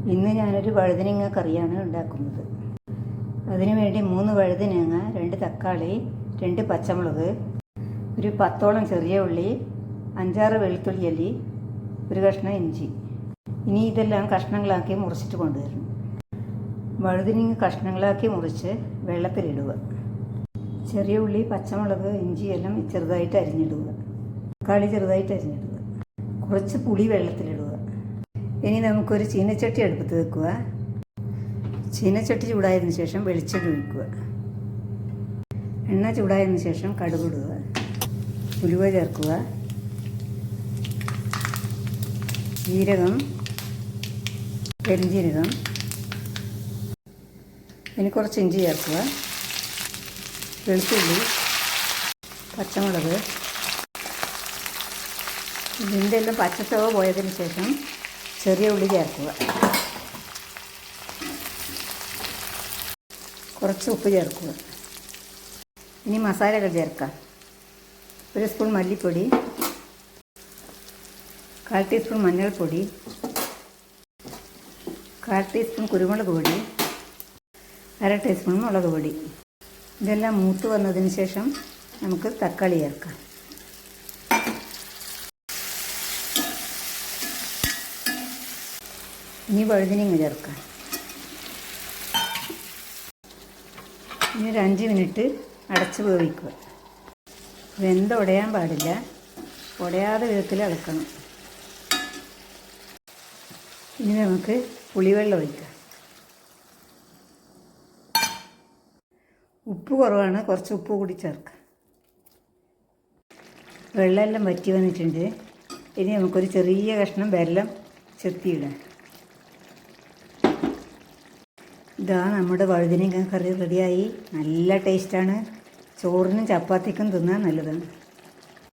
ഇന്ന് ഞാനൊരു വഴുതനങ്ങ കറിയാണ് ഉണ്ടാക്കുന്നത്. അതിനു വേണ്ടി 3 വഴുതനങ്ങ, 2 തക്കാളി, 2 പച്ചമുളക്, ഒരു 10ഓളം ചെറിയ ഉള്ളി, 5-6 വെളുത്തുള്ളി അല്ലി, ഒരു കഷ്ണം ഇഞ്ചി. ഇനി ഇതെല്ലാം കഷ്ണങ്ങളാക്കി മുറിച്ചിട്ട് കൊണ്ടുവരണം. വഴുതനങ്ങ കഷ്ണങ്ങളാക്കി മുറിച്ച് വെള്ളത്തിലിടുക. ചെറിയ ഉള്ളി, പച്ചമുളക്, ഇഞ്ചി എല്ലാം ചെറുതായിട്ട് അരിഞ്ഞിടുക. തക്കാളി ചെറുതായിട്ട് അരിഞ്ഞിടുക. കുറച്ച് പുളി വെള്ളത്തിലിടുക. ഇനി നമുക്കൊരു ചീനച്ചട്ടി അടുപ്പത്ത് വെക്കുക. ചീനച്ചട്ടി ചൂടായതിനു ശേഷം വെളിച്ചെണ്ണ ഒഴിക്കുക. എണ്ണ ചൂടായതിനു ശേഷം കടുകിടുക. ഉലുവ ചേർക്കുക. ജീരകം, പെരുംജീരകം, ഇനി കുറച്ച് ഇഞ്ചി ചേർക്കുക. വെളുത്തുള്ളി, പച്ചമുളക്. ഇതിൻ്റെ എല്ലാം പച്ചച്ചവ പോയതിന് ശേഷം ചെറിയ ഉള്ളി ചേർക്കുക. കുറച്ച് ഉപ്പ് ചേർക്കുക. ഇനി മസാലകൾ ചേർക്കാം. 1 സ്പൂൺ മല്ലിപ്പൊടി, 1/4 ടീസ്പൂൺ മഞ്ഞൾപ്പൊടി, 1/4 ടീസ്പൂൺ കുരുമുളക് പൊടി, 1/2 ടീസ്പൂൺ മുളക് പൊടി. ഇതെല്ലാം മൂത്ത് വന്നതിന് ശേഷം നമുക്ക് തക്കാളി ചേർക്കാം. ഇനി വഴുതനങ്ങ ചേർക്കാം. ഇനി ഒരു 5 മിനിറ്റ് അടച്ച് വേവിക്കുക. ഉടയാൻ പാടില്ല, ഉടയാതെ വിധത്തിൽ ഇളക്കണം. ഇനി നമുക്ക് പുളിവെള്ളം ഒഴിക്കാം. ഉപ്പ് കുറവാണ്, കുറച്ച് ഉപ്പ് കൂടി ചേർക്കാം. വെള്ളമെല്ലാം വറ്റി വന്നിട്ടുണ്ട്. ഇനി നമുക്കൊരു ചെറിയ കഷ്ണം വെല്ലം ചെത്തിയിടാം. ഇതാ നമ്മുടെ വഴുതനങ്ങ കറി റെഡിയായി. നല്ല ടേസ്റ്റാണ്. ചോറിനും ചപ്പാത്തിക്കും തിന്നാൻ നല്ലതാണ്.